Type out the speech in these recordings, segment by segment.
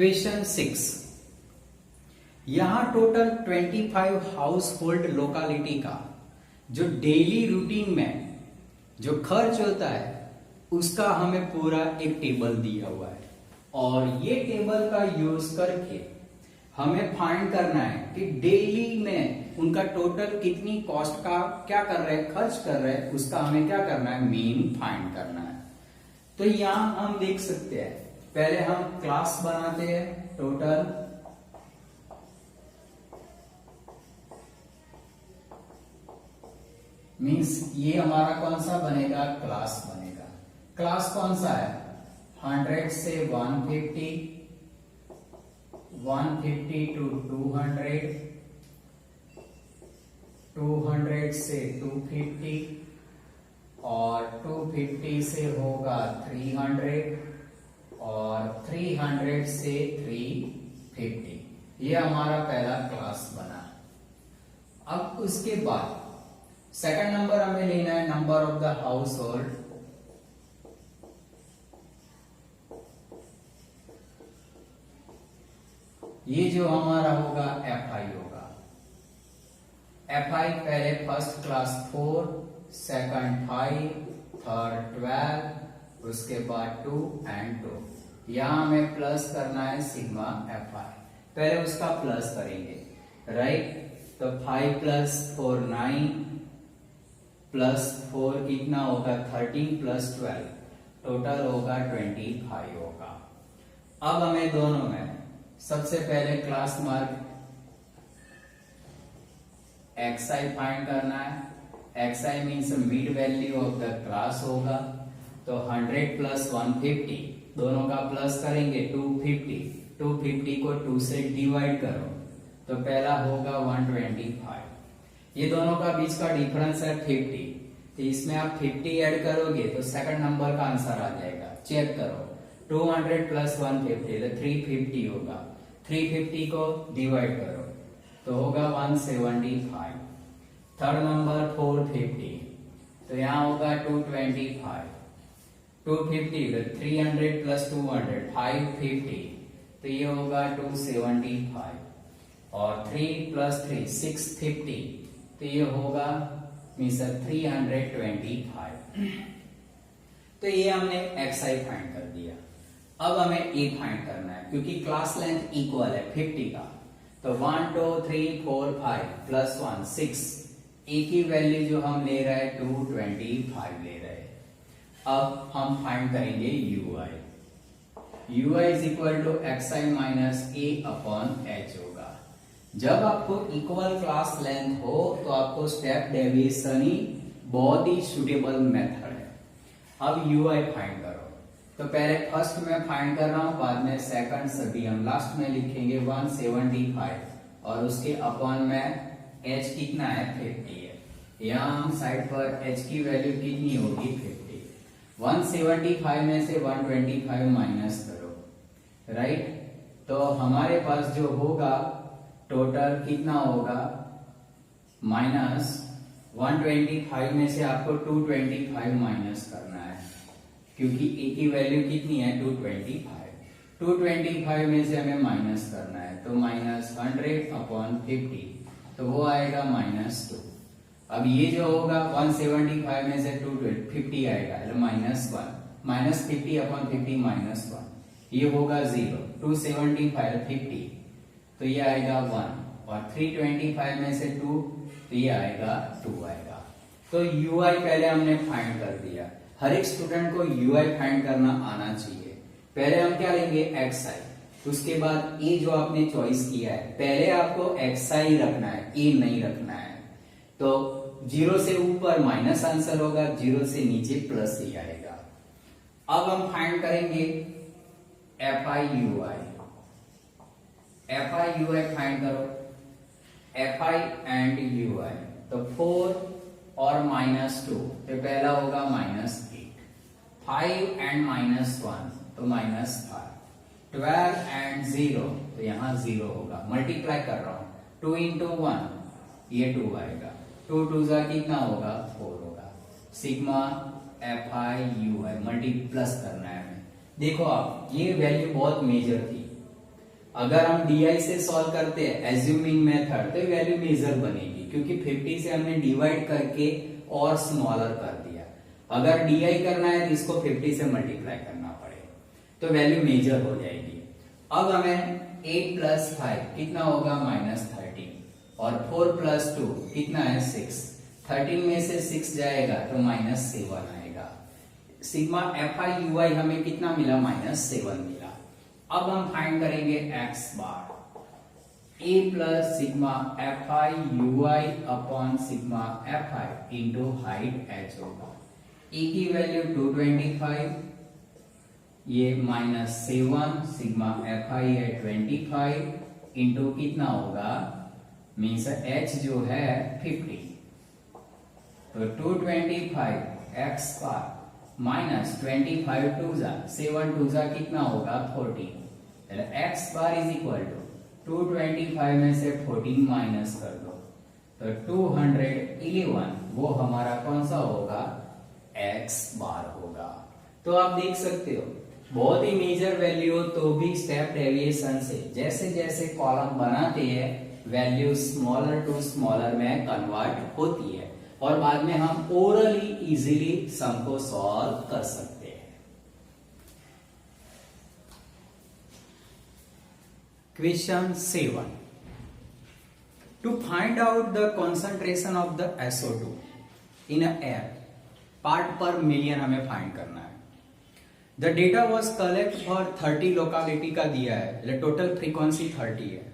Question 6। यहां total 25 house hold locality का जो डेली रूटीन में जो खर्च होता है उसका हमें पूरा एक टेबल दिया हुआ है और ये टेबल का यूज करके हमें फाइंड करना है कि डेली में उनका टोटल कितनी कॉस्ट का क्या कर रहे हैं, खर्च कर रहे हैं, उसका हमें क्या करना है, मीन फाइंड करना है। तो यहां हम देख सकते हैं, पहले हम क्लास बनाते हैं टोटल, मीन्स ये हमारा कौन सा बनेगा, क्लास बनेगा। क्लास कौन सा है, 100 से 150, 150 to 200, 200 से 250 और 250 से होगा 300 और 300 से 350। ये हमारा पहला क्लास बना। अब उसके बाद सेकंड नंबर हमें लेना है number of the house hold. ये जो हमारा होगा FI होगा। FI पहले फर्स्ट क्लास 4, सेकंड 5, थर्ड 12, उसके बाद 2 and 2। यहां हमें प्लस करना है सिग्मा FI, पहले उसका प्लस करेंगे, राइट। तो 5 प्लस 4 9 प्लस 4 कितना होगा 13 प्लस 12 टोटल होगा 25 होगा। अब हमें दोनों में सबसे पहले क्लास मार्क XI फाइंड करना है। XI means mid value of the class होगा। तो 100 प्लस 150 दोनों का प्लस करेंगे 250, 250 को 2 से डिवाइड करो तो पहला होगा 125। ये दोनों का बीच का डिफरेंस है 50, तो इसमें आप 50 ऐड करोगे तो सेकंड नंबर का आंसर आ जाएगा। चेक करो, 200 प्लस 150 तो 350 होगा, 350 को डिवाइड करो तो होगा 175। थर्ड नंबर 450, तो यहाँ होगा 225, 250 तो 300 प्लस 200 550, तो ये होगा 275 और 3 प्लस 3 650, तो ये होगा मीन्स 325। तो ये हमने XI फाइंड कर दिया। अब हमें A फाइंड करना है क्योंकि क्लास लेंथ इक्वल है 50 का। तो 1 2 3 4 5 प्लस 1 6, A की वैल्यू जो हम ले रहे हैं 225 ले रहे हैं। अब हम फाइंड करेंगे UI। UI is equal to XI minus A upon H होगा। जब आपको इक्वल क्लास लेंथ हो तो आपको स्टेप डेविएशन ही बहुत ही सुटेबल मेथड है। अब UI फाइंड करो। तो पहले फर्स्ट में फाइंड कर रहा हूं, बाद में सेकंड, सभी हम लास्ट में लिखेंगे 175 और उसके अपॉन में H कितना है 50 है। यहाँ हम साइड पर H की वैल्यू कितनी होगी 50। 175 में से 125 माइनस करो, राइट। तो हमारे पास जो होगा टोटल कितना होगा, माइनस 125 में से आपको 225 माइनस करना है क्योंकि A की वैल्यू कितनी है 225। 225 में से हमें माइनस करना है तो माइनस 100 अपॉन 50, तो वो आएगा -2। अब ये जो होगा 175 में से 250 आएगा -1, माइनस 50 अपॉन 50 -1, ये होगा 0। 275 50 तो ये आएगा 1 और 325 में से 2 तो ये आएगा 2 आएगा। तो UI पहले हमने फाइंड कर दिया। हर एक स्टूडेंट को UI फाइंड करना आना चाहिए। पहले हम क्या लेंगे XI, उसके बाद A जो आपने चॉइस किया है पहले आपको XI रखना है, A नहीं रखना है। तो 0 से ऊपर माइनस आंसर होगा, 0 से नीचे प्लस ही आएगा। अब हम फाइंड करेंगे FI UI। FI UI find करो, FI एंड UI। तो 4 और -2 तो पहला होगा -8, 5 एंड -1 तो -5, 12 एंड 0 तो यहाँ 0 होगा। मल्टीप्लाई कर रहा हूं, 2 into 1 ये 2 आएगा, 2 2 जा कितना होगा 4 होगा। Sigma FI UI multi plus करना है हमें। देखो आप ये वैल्यू बहुत मेजर थी, अगर हम डी से सॉल्व करते हैं एज्यूमिंग मेथड तो वैल्यू मेजर बनेगी, क्योंकि 50 से हमने डिवाइड करके और स्मॉलर कर दिया। अगर डी करना है तो इसको 50 से मल्टीप्लाई करना पड़ेगा, तो वैल्यू मेजर हो जाएगी। अब हमें 8 प्लस 5 कितना होगा -13, और 4 प्लस 2 कितना है 6। 13 में से 6 जाएगा तो -7 आएगा। सिग्मा FI UI हमें कितना मिला, -7 मिला। अब हम फाइंड करेंगे x bar. a plus sigma FI UI upon sigma FI into height h होगा। e की वैल्यू 225, ये -7 सिग्मा FI है 25 इंटू कितना होगा, मीन्स h जो है 50, तो 225 x बार -25 7 2 कितना होगा 14, x bar is equal to 225 में से 14 माइनस कर दो तो 211, वो हमारा कौन सा होगा, x बार होगा। तो आप देख सकते हो बहुत ही मेजर वैल्यू तो भी स्टेप डेविएशन से जैसे जैसे कॉलम बनाते हैं वैल्यू स्मॉलर टू स्मॉलर में कन्वर्ट होती है, और बाद में हम ओरली इजीली सम को सॉल्व कर सकते हैं। Question 7. To find out the concentration of the SO2 in a air, part per million हमें फाइंड करना है। The data was collect for 30 locality का दिया है, टोटल फ्रीक्वेंसी 30 है,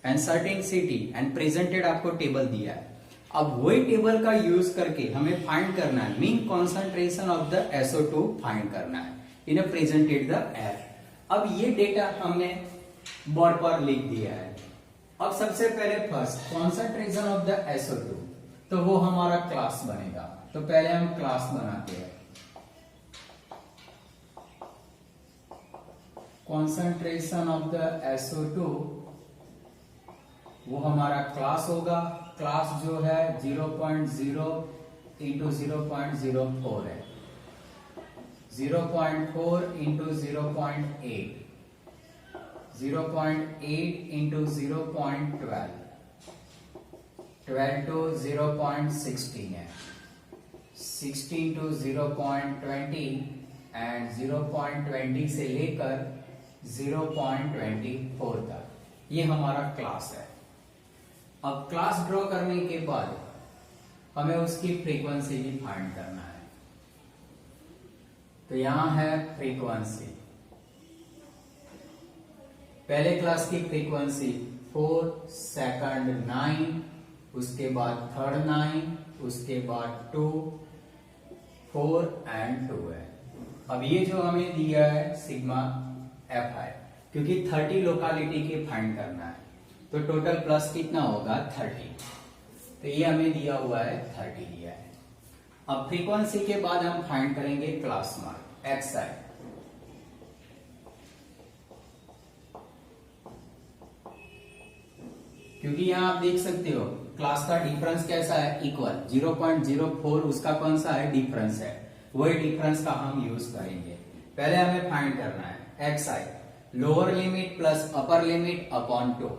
and certain city and presented आपको टेबल दिया है। अब वही टेबल का यूज करके हमें फाइंड करना है mean concentration of the SO2 find करना है इन प्रेजेंटेड द एयर। अब ये डेटा हमने बोर्ड पर लिख दिया है। अब सबसे पहले first concentration of the SO2, तो वो हमारा क्लास बनेगा। तो पहले हम क्लास बनाते हैं। कॉन्सेंट्रेशन ऑफ द SO2 वो हमारा क्लास होगा। क्लास जो है 0.0 इंटू 0.04 है, 0.4 इंटू 0.8, 0.8 इंटू 0.12, 12 टू 0.16 है, 16 टू 0.20 एंड 0.20 से लेकर 0.24 तक, ये हमारा क्लास है। अब क्लास ड्रॉ करने के बाद हमें उसकी फ्रीक्वेंसी भी फाइंड करना है। तो यहां है फ्रीक्वेंसी, पहले क्लास की फ्रीक्वेंसी 4 सेकंड 9, उसके बाद थर्ड 9, उसके बाद 2 4 एंड 2 है। अब ये जो हमें दिया है सिग्मा FI, क्योंकि 30 लोकेलिटी के फाइंड करना है, तो टोटल प्लस कितना होगा 30, तो ये हमें दिया हुआ है 30 दिया है। अब फ्रीक्वेंसी के बाद हम फाइंड करेंगे क्लास मार्क XI। क्योंकि यहां आप देख सकते हो क्लास का डिफरेंस कैसा है, इक्वल 0.04 उसका कौन सा है डिफरेंस है, वही डिफरेंस का हम यूज करेंगे। पहले हमें फाइंड करना है XI, lower limit plus upper limit upon 2,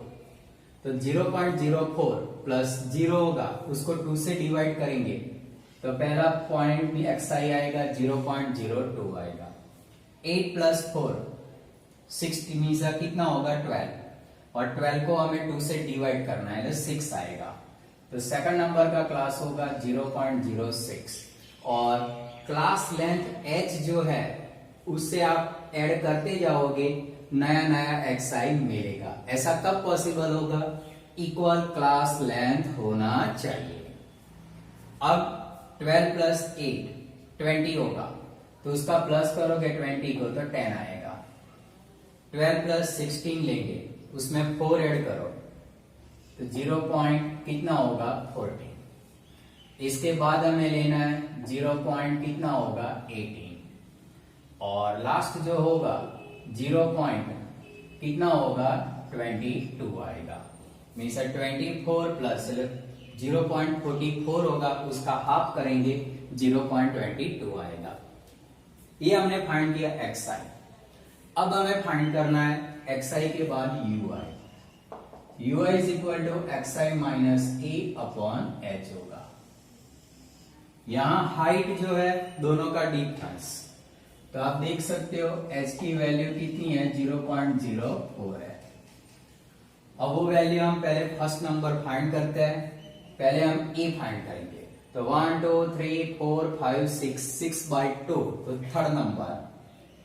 तो 0.04 प्लस 0 होगा, उसको 2 से डिवाइड करेंगे तो पहला पॉइंट भी XI आएगा 0.02 आएगा। 8 प्लस 4 60 मीन्स कितना होगा 12, और 12 को हमें 2 से डिवाइड करना है तो 6 आएगा। तो सेकंड नंबर का क्लास होगा 0.06, और क्लास लेंथ h जो है उससे आप ऐड करते जाओगे, नया नया XI मिलेगा। ऐसा कब पॉसिबल होगा, इक्वल क्लास लेंथ होना चाहिए। अब 12 प्लस 8 20 होगा, तो उसका प्लस करोगे 20 को तो 10 आएगा। 12 प्लस 16 लेंगे, उसमें 4 ऐड करो तो 0 पॉइंट कितना होगा 14। इसके बाद हमें लेना है 0 पॉइंट कितना होगा 18, और लास्ट जो होगा 0 पॉइंट कितना होगा 22 आएगा। मीन्स 24 प्लस 0.44 होगा, उसका हाफ करेंगे 0.22 आएगा। ये हमने फाइंड किया XI। अब हमें फाइंड करना है XI के बाद UI। ui is equal to xi minus a upon h होगा। यहां हाइट जो है दोनों का डिफरेंस, तो आप देख सकते हो h की वैल्यू कितनी है, 0.04 है। अब वो वैल्यू हम पहले फर्स्ट नंबर फाइंड करते हैं। पहले हम a फाइंड करेंगे, तो 1 2 3 4 5 6 बाई 2, तो थर्ड नंबर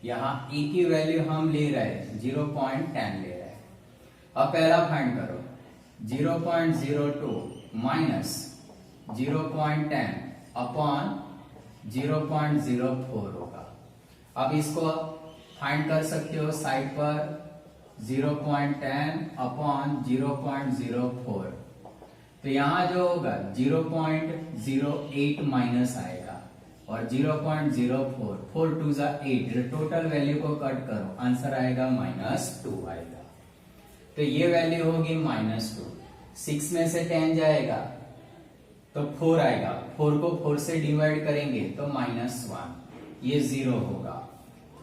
यहाँ a की वैल्यू हम ले रहे हैं 0.10 ले रहे हैं। अब पहला फाइंड करो, 0.02 माइनस 0.10 अपॉन 0.04 होगा। अब इसको फाइंड कर सकते हो साइड पर, 0.10 अपॉन 0.04, तो यहां जो होगा 0.08 माइनस आएगा और 0.04, 4 2 जा 8, टोटल वैल्यू को कट करो, आंसर आएगा -2 आएगा। तो ये वैल्यू होगी -2। 6 में से 10 जाएगा तो 4 आएगा, 4 को 4 से डिवाइड करेंगे तो -1, ये 0 होगा।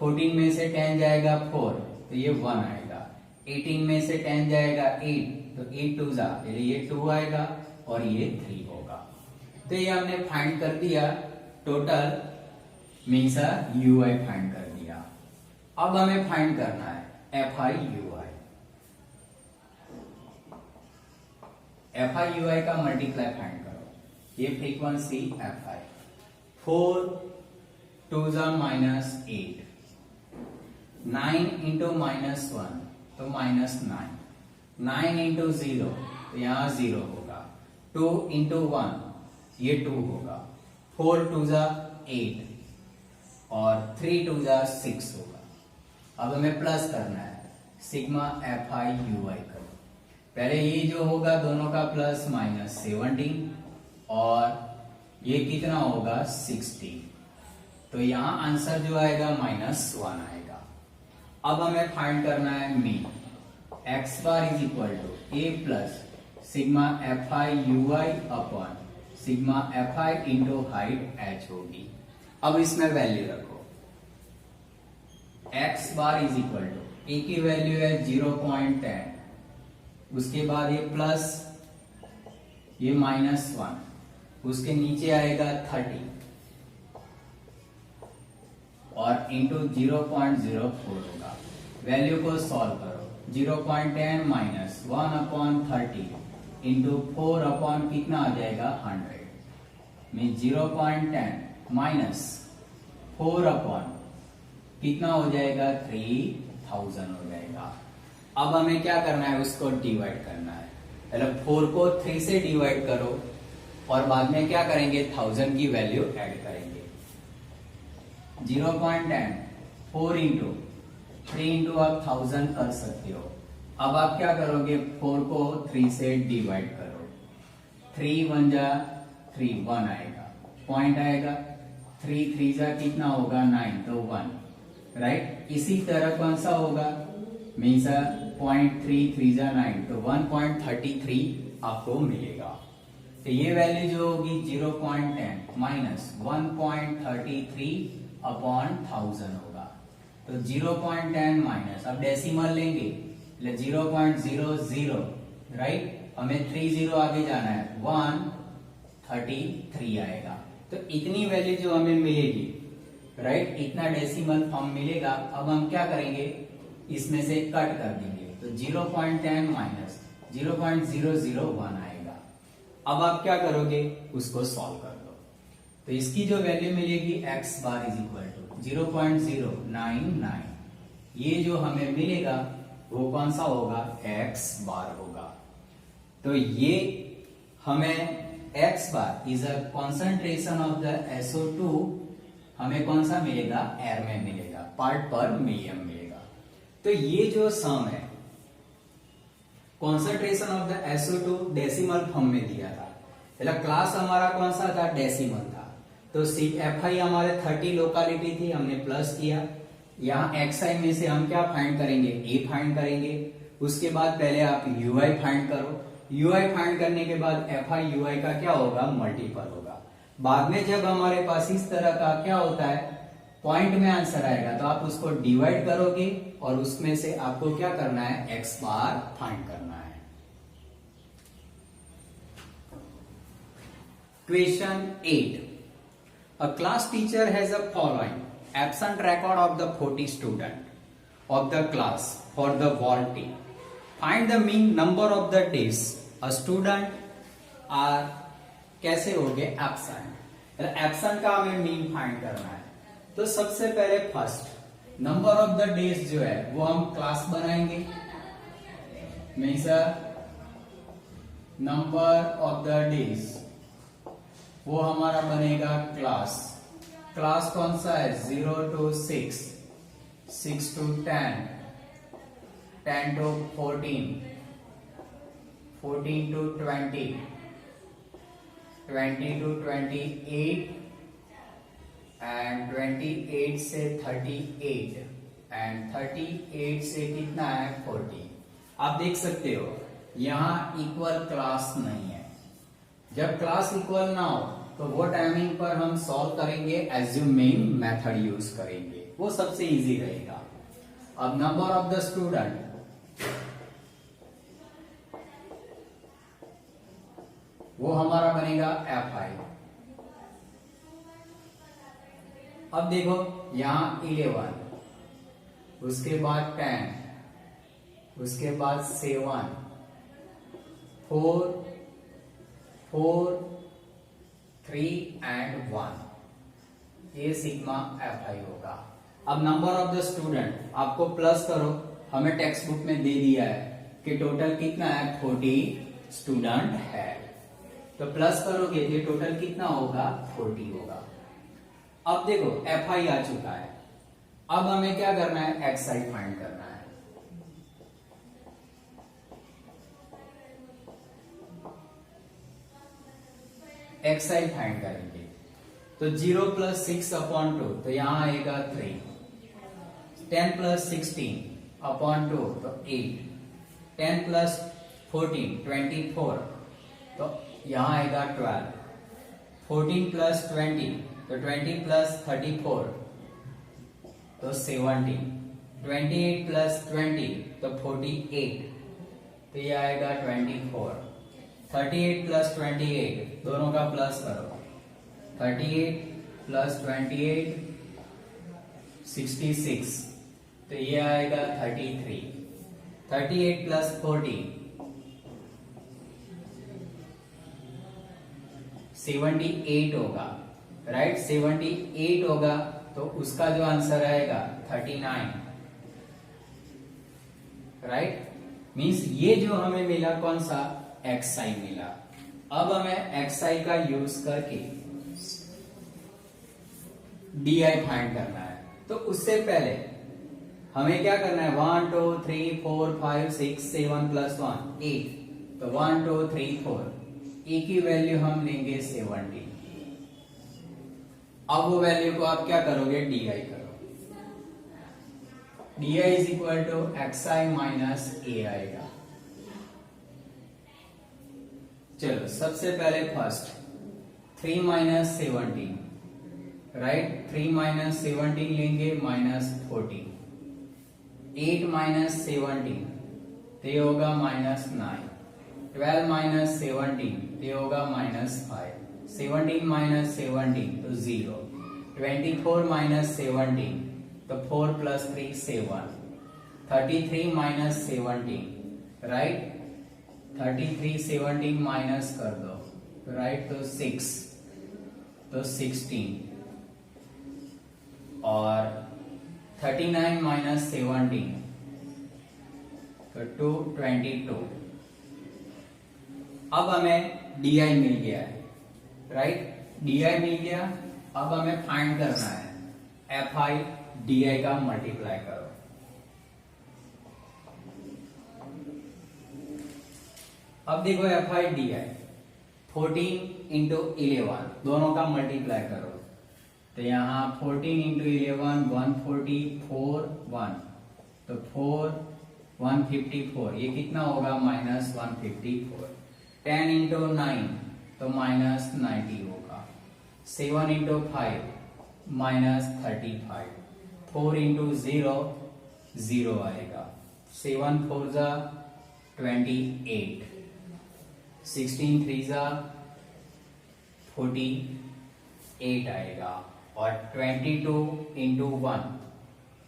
14 में से 10 जाएगा 4, तो ये 1 आएगा। 18 में से 10 जाएगा 8, तो 8 2 जा, ये 2 आएगा और ये 3 होगा। तो ये हमने फाइंड कर दिया, टोटल मीन्स यूआई फाइंड कर दिया। अब हमें फाइंड करना है एफ आई यूआई का मल्टीप्लाई फाइंड करो। ये फ्रीक्वेंसी एफ आई, 4 2 जा -8, 9 इंटू -1 तो -9, 9 इंटू 0 तो यहाँ 0 होगा, 2 इंटू 1 ये 2 होगा, 4 2 जा 8 और 3 2 जा 6 होगा। अब हमें प्लस करना है, सिग्मा एफ आई यू आई करो। पहले ये जो होगा दोनों का प्लस -17 और ये कितना होगा 60, तो यहाँ आंसर जो आएगा -1 आएगा। अब हमें फाइंड करना है mean, x bar is equal to a plus sigma f i u i upon sigma f i into height h होगी। अब इसमें वैल्यू रखो, x bar is equal to a की वैल्यू है 0.10, उसके बाद ये प्लस ये -1, उसके नीचे आएगा 30 और इंटू 0.04 होगा। वैल्यू को सॉल्व करो, 0.10 माइनस 1 अपॉन 30 इंटू 4 अपॉन कितना आ जाएगा 100, मीन 0.10 माइनस 4 अपॉन कितना हो जाएगा 3000 हो जाएगा। अब हमें क्या करना है, उसको डिवाइड करना है। पहले 4 को 3 से डिवाइड करो और बाद में क्या करेंगे 1000 की वैल्यू ऐड करेंगे। 0.10 4 इंटू 3 इंटू आप 1000 कर सकते हो। अब आप क्या करोगे, 4 को 3 से डिवाइड करो, 3 1 जा 3, 1 आएगा, पॉइंट आएगा, 3 3 जा कितना होगा 9, तो 1, राइट। इसी तरह कौन सा होगा, मीन्स 0.33 जा 9, तो 1.33 आपको मिलेगा। तो ये वैल्यू जो होगी 0.10 माइनस 1.33 अपॉन 1000 होगा। तो 0.10 माइनस, अब डेसिमल लेंगे 0.00, राइट, हमें 30 आगे जाना है, 133 आएगा। तो इतनी वैल्यू जो हमें मिलेगी, राइट, इतना डेसिमल फॉर्म मिलेगा। अब हम क्या करेंगे, इसमें से कट कर देंगे, तो 0.10 माइनस 0.001 आएगा। अब आप क्या करोगे, उसको सॉल्व कर दो, तो इसकी जो वैल्यू मिलेगी x bar is equal to 0.099, ये जो हमें मिलेगा वो कौन सा होगा, x बार होगा। तो ये हमें x bar is a concentration of the SO2, हमें कौन सा मिलेगा, एयर में मिलेगा, पार्ट पर मिलियन मिलेगा। तो ये जो सम है, concentration of the SO2 decimal form में दिया था। पहला क्लास हमारा कौन सा था, डेसिमल था। तो एफ आई हमारे 30 लोकेलिटी थी, हमने प्लस किया। यहाँ एक्स आई में से हम क्या फाइंड करेंगे, ए फाइंड करेंगे। उसके बाद पहले आप यू आई फाइंड करो, यू आई फाइंड करने के बाद एफ आई यू आई का क्या होगा, मल्टीपल होगा। बाद में जब हमारे पास इस तरह का क्या होता है, पॉइंट में आंसर आएगा, तो आप उसको डिवाइड करोगे और उसमें से आपको क्या करना है, एक्स बार फाइंड करना है। Question 8. A class teacher has a following absent record of the 40 student of the class for the wall team. Find the mean number of the days a student are कैसे हो गए absent. Absent का हमें mean find करना है। तो सबसे पहले first number of the days जो है वो हम क्लास बनाएंगे। Major number of the days वो हमारा बनेगा क्लास। क्लास कौन सा है? 0 to 6, 6 to 10, 10 to 14, 14 to 20, 20 to 28 and 28 से 38 एंड 38 से कितना है 40। आप देख सकते हो यहां इक्वल क्लास नहीं है। जब क्लास इक्वल ना हो तो वो टाइमिंग पर हम सॉल्व करेंगे एज्यूमिंग मेथड यूज करेंगे, वो सबसे इजी रहेगा। अब नंबर ऑफ द स्टूडेंट वो हमारा बनेगा FI। अब देखो यहां 11, उसके बाद 10, उसके बाद 7, 4, 4, 3 एंड 1, ये सिग्मा FI होगा। अब नंबर ऑफ द स्टूडेंट आपको प्लस करो, हमें टेक्स्ट बुक में दे दिया है कि टोटल कितना है 40 स्टूडेंट है, तो प्लस करोगे ये टोटल कितना होगा 40 होगा। अब देखो FI आ चुका है, अब हमें क्या करना है XI फाइंड करना है। XI फाइंड करेंगे तो 0 + 6/2 तो यहां आएगा 3, 10 + 16/2 तो 8, 10 + 14 24 तो यहां आएगा 12, 14 + 20 तो 20 + 34 तो 17, 28 + 20 तो 48 तो ये आएगा 24, 38 + 28 दोनों का प्लस करो, 38 + 28 66 तो ये आएगा 33, 38 + 40 78 होगा, राइट 78 होगा तो उसका जो आंसर आएगा 39, राइट। मींस ये जो हमें मिला कौन सा XI मिला। अब हमें XI का यूज करके DI फाइंड करना है। तो उससे पहले हमें क्या करना है 1 2 3 4 5 6 7 + 1 8 तो 1 2 3 4 E की वैल्यू हम लेंगे 70। अब वो वैल्यू को आप क्या करोगे DI करो, DI = XI - A आएगा। चलो सबसे पहले फर्स्ट 3 - 17, राइट 3 - 17 लेंगे -14, 8 - 17 तो ये होगा -9, 12 - 17 तो ये होगा -5, 17 - 17 तो 0, 24 - 17 तो 4 + 3 7, 33 - 17 राइट 33 17 माइनस कर दो तो राइट तो 6 तो 16 और 39 - 17 तो 222। अब हमें DI मिल गया है, राइट DI मिल गया। अब हमें फाइंड करना है FI DI का मल्टीप्लाई करो। अब देखो FI DI 14 इंटू 11 दोनों का मल्टीप्लाई करो तो यहाँ 14 इंटू 11 144 1 तो 4 154 ये कितना होगा -154। 10 इंटू 9 तो -90 होगा। 7 इंटू 5 -35। 4 इंटू 0 0 आएगा। 7 4 जा 28, 16 3 जा 48 आएगा, और 22 इंटू 1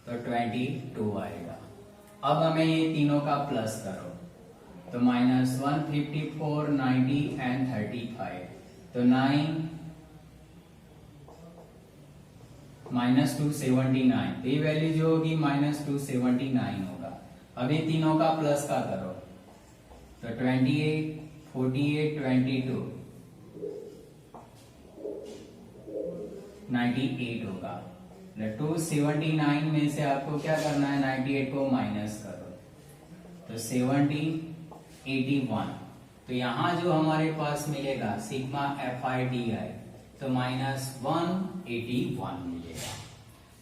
तो 22 आएगा। अब हमें ये तीनों का प्लस करो, तो -1, 54, 90 एंड 35, तो 9 -2 79, तो ये वैल्यू जो होगी -279 होगा। अब ये तीनों का प्लस का करो, तो 28, 48, 22 98 होगा। 279 में से आपको क्या करना है, 98 को माइनस करो, तो 70, 81। तो यहां जो हमारे पास मिलेगा सिग्मा FIDI, तो -181 मिलेगा।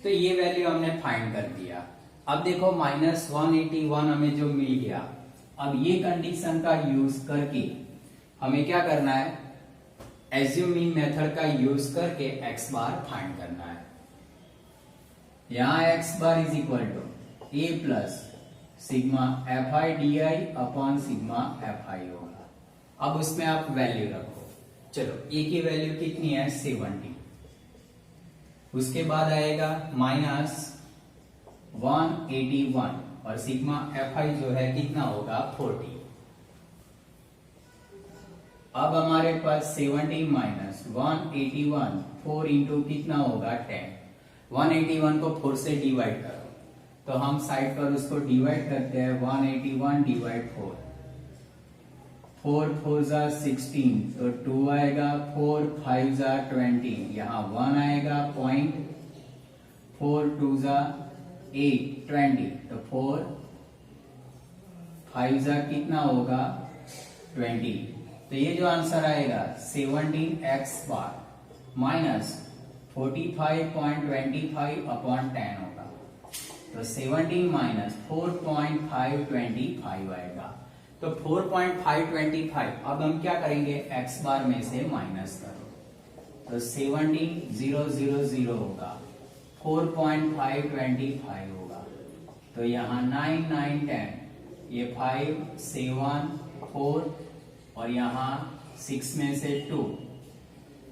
तो ये वैल्यू हमने फाइंड कर दिया। अब देखो -181 हमें जो मिल गया, अब ये कंडीशन का यूज करके हमें क्या करना है, एज्यूम मीन मेथड का यूज करके x बार फाइंड करना है। यहां x bar is equal to a plus sigma FIDI upon sigma FI होगा। अब उसमें आप वैल्यू रखो। चलो a की वैल्यू कितनी है, 70। उसके बाद आएगा -181 और सिग्मा FI जो है कितना होगा, 40। अब हमारे पास 70 माइनस 181, 4 इंटू कितना होगा, 10। 181 को 4 से डिवाइड करो, तो हम साइड पर उसको डिवाइड करते हैं। 181 डिवाइड 4, 4 4 जा 16, तो 2 आएगा। 4 5 जा 20, यहाँ 1 आएगा, पॉइंट। 4 2 जा 8, 20, तो 4 5 जा कितना होगा, 20। तो ये जो आंसर आएगा 17x बार माइनस 45.25 अपॉन 10 होगा, तो 17 माइनस 4.525 आएगा। तो 4.525 अब हम क्या करेंगे, x बार में से माइनस करो, तो 17,000 होगा, 4.525 होगा। तो यहाँ 9 9 10, ये 5 7 4 और यहाँ 6 में से 2,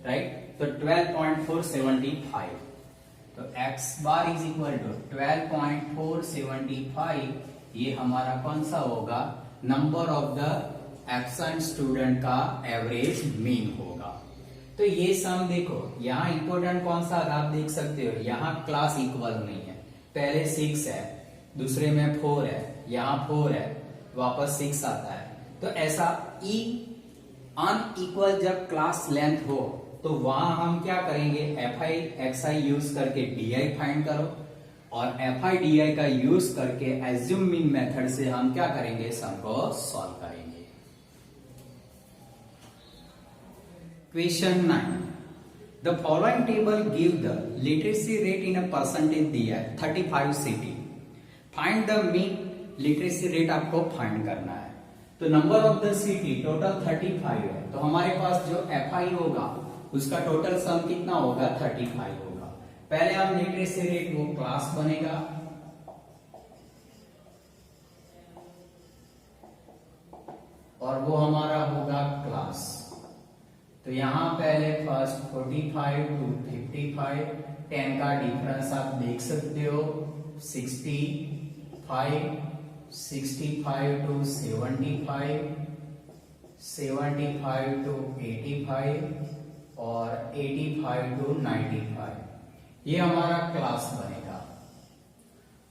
राइट, तो 12.475। तो x bar is equal to 12.475, ये हमारा कौन सा होगा, number of the absent student का एवरेज मीन होगा। तो ये सम देखो, यहाँ इंपॉर्टेंट कौन सा आप देख सकते हो, यहाँ क्लास इक्वल नहीं है। पहले 6 है, दूसरे में 4 है, यहाँ 4 है, वापस 6 आता है। तो ऐसा अनइक्वल जब क्लास लेंथ हो तो वहां हम क्या करेंगे, FI XI यूज करके DI फाइंड करो, और FI DI का यूज करके एज्यूम मीन मेथड से हम क्या करेंगे, सम को सॉल्व करेंगे। Question 9, the following table give the literacy rate in a percentage दिया है 35 city. Find the mean literacy rate आपको फाइंड करना है। तो number of the city total 35 है, तो हमारे पास जो FI होगा उसका टोटल सम कितना होगा, 35 होगा। पहले हम लिटरेसी रेट, वो क्लास बनेगा, और वो हमारा होगा क्लास। तो यहां पहले फर्स्ट 45 टू 55, 10 का डिफरेंस आप देख सकते हो, 65, 65 टू 75, 75 टू 85 और 85 टू 95, ये हमारा क्लास बनेगा।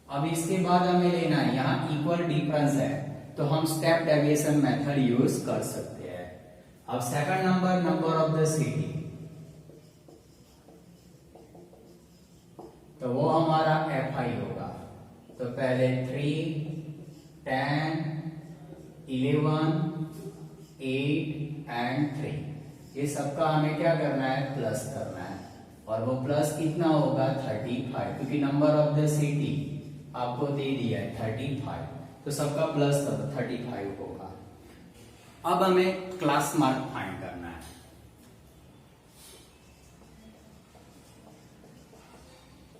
अब इसके बाद हमें लेना है, यहाँ इक्वल डिफरेंस है, तो हम स्टेप डेविएशन मेथड यूज कर सकते हैं। अब second number, number of the city, तो वो हमारा FI होगा। तो पहले 3 10 11 8 एंड 3, ये सबका हमें क्या करना है, प्लस करना है, और वो प्लस कितना होगा, 35, क्योंकि नंबर ऑफ द सिटी आपको दे दिया है 35, तो सबका प्लस करो, 35 होगा। अब हमें क्लास मार्क फाइंड करना है।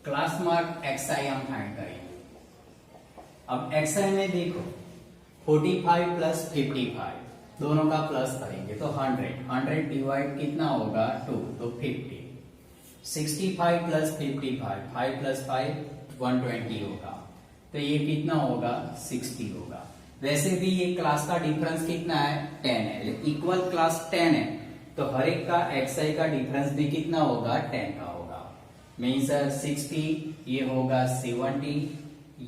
क्लास मार्क XI हम फाइंड करेंगे। अब XI में देखो 45 प्लस 55, दोनों का प्लस करेंगे तो 100 डिवाइड कितना होगा 2 तो 50। 65 प्लस 55, 5 प्लस 5 120 होगा, तो ये कितना होगा 60 होगा। वैसे भी ये क्लास का डिफरेंस कितना है 10 है, इक्वल क्लास 10 है, तो हर एक का xi का डिफरेंस भी कितना होगा 10 का होगा। मीन्स 60 ये होगा 70,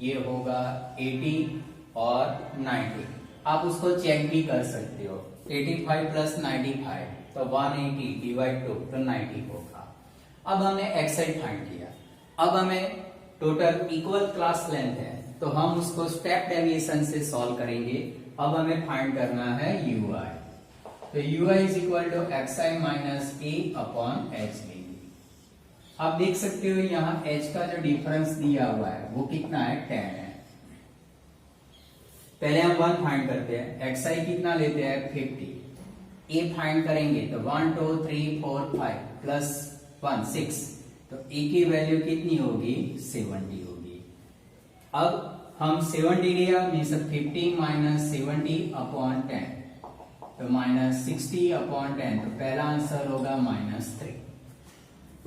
ये होगा 80 और 90। आप उसको चेक भी कर सकते हो, 85 प्लस 95 तो 180 डिवाइड 2 तो 90 होगा। अब हमने xi फाइंड किया, अब हमें टोटल इक्वल क्लास लेंथ है तो हम उसको स्टेप डेविएशन से सॉल्व करेंगे। अब हमें फाइंड करना है ui, तो ui is equal to xi minus a upon h लेंगे। आप देख सकते हो यहाँ h का जो डिफरेंस दिया हुआ है वो कितना है 10 है। पहले हम 1 फाइंड करते हैं, xi कितना लेते हैं 50, a फाइंड करेंगे तो 1 2 3 4 5 प्लस 1 6, तो a की वैल्यू कितनी होगी 70 होगी। अब हम 70 लिया मीन्स 50 माइनस 70 अपॉन 10 तो माइनस 60 अपॉन 10, तो पहला आंसर होगा -3।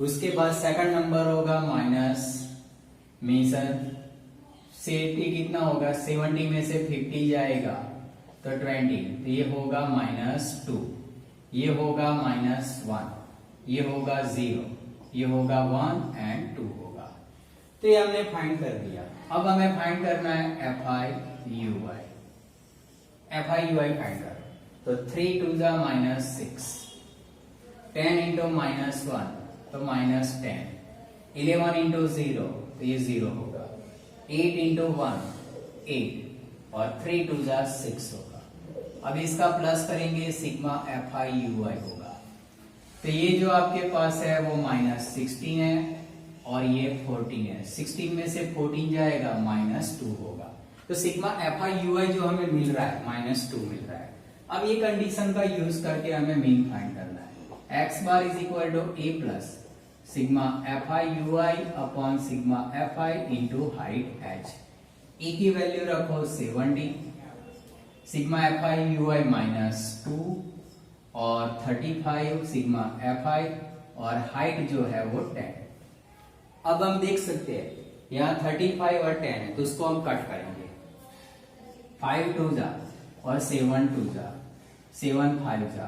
उसके बाद सेकंड नंबर होगा माइनस मीन्स 70 कितना होगा 70 में से 50 जाएगा तो 20, तो ये होगा -2, ये होगा -1, ये होगा 0, ये होगा 1 एंड 2 होगा। तो ये हमने फाइंड कर दिया। अब हमें फाइंड करना है FI/UI। FI/UI फाइंड करो तो 3 2 जा -6, 10 इंटू -1 तो -10, 11 इंटू 0 तो ये 0 होगा, 8 इंटू 1 8 और 3 2 जा 6 होगा। अब इसका प्लस करेंगे सिग्मा FI/UI होगा, तो ये जो आपके पास है वो -16 है और ये 14 है, 16 में से 14 जाएगा -2 होगा, तो सिग्मा FI/UI जो हमें मिल रहा है -2 मिल रहा है। अब ये कंडीशन का यूज करके हमें मीन फाइंड करना है। x bar is equal to a plus sigma FI/UI upon sigma FI into height h। e की वैल्यू रखो 70, सिग्मा FI/UI -2 और 35 सिग्मा FI और हाइट जो है वो 10। अब हम देख सकते हैं यहाँ 35 और 10 है तो उसको हम कट करेंगे, 5 2 जा और 7 2 जा 7 5 जा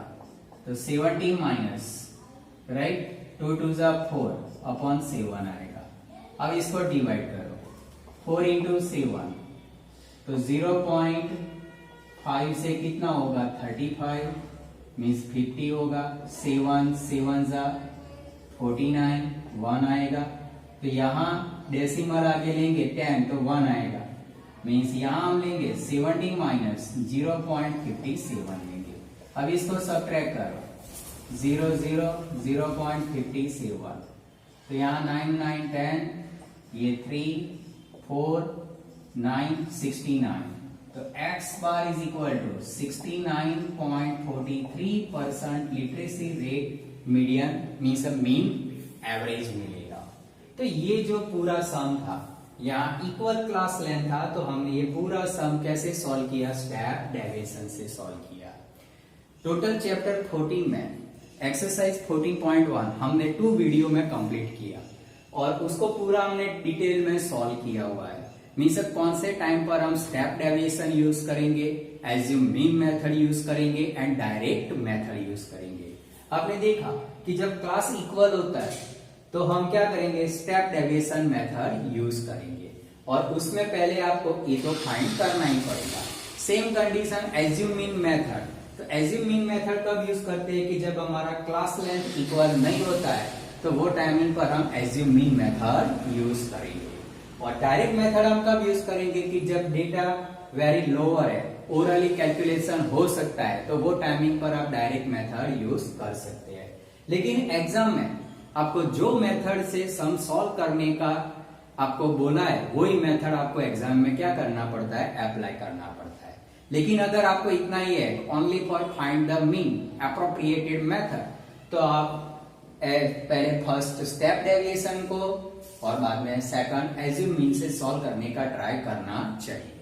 तो 70 माइनस राइट 2 2 जा 4 अपॉन 7 आएगा। अब इसको डिवाइड करो, 4 इंटू 7 तो 0.5 से कितना होगा 35 मीन्स 50 होगा, 7 7 जा 49 1 आएगा, तो यहाँ डेसिमल आगे लेंगे 10 तो 1 आएगा, मीन्स यहाँ हम लेंगे 70 माइनस 0.57 लेंगे। अब इसको सब्ट्रैक्ट करो 0 0 0.57 तो यहाँ 9 9 10 ये 3 4 9 69 तो x bar is equal to 69.43% literacy rate median means mean average मिलेगा। तो ये जो पूरा सम था यहाँ इक्वल क्लास लेंथ था, तो हमने ये पूरा सम कैसे सॉल्व किया, स्टेप डेविएशन से सॉल्व किया। टोटल चैप्टर 14 में एक्सरसाइज 14.1 हमने 2 वीडियो में कंप्लीट किया और उसको पूरा हमने डिटेल में सॉल्व किया हुआ है। मीन्स कौन से टाइम पर हम स्टेप डेविएशन यूज करेंगे, एज्यूम मीन मेथड यूज करेंगे एंड डायरेक्ट मेथड यूज करेंगे। आपने देखा कि जब क्लास इक्वल होता है तो हम क्या करेंगे, स्टेप डेविएशन मेथड यूज करेंगे और उसमें पहले आपको ये तो फाइंड करना ही पड़ेगा। Same condition assume mean method, तो एज्यूम मीन मेथड कब यूज करते हैं कि जब हमारा क्लास लेंथ इक्वल नहीं होता है तो वो टाइमिंग पर हम एज्यूम मीन मेथड यूज करेंगे। और डायरेक्ट मेथड हम कब यूज करेंगे कि जब डेटा वेरी लोअर है, ओरली कैलकुलेशन हो सकता है, तो वो टाइमिंग पर आप डायरेक्ट मेथड यूज कर सकते हैं। लेकिन एग्जाम में आपको जो मेथड से सम सॉल्व करने का आपको बोला है वही मेथड आपको एग्जाम में क्या करना पड़ता है, अप्लाई करना पड़ता है। लेकिन अगर आपको इतना ही है only for find the mean appropriated method, तो आप पहले फर्स्ट स्टेप डेविएशन को और बाद में सेकंड एज्यूम मीन से सॉल्व करने का ट्राई करना चाहिए।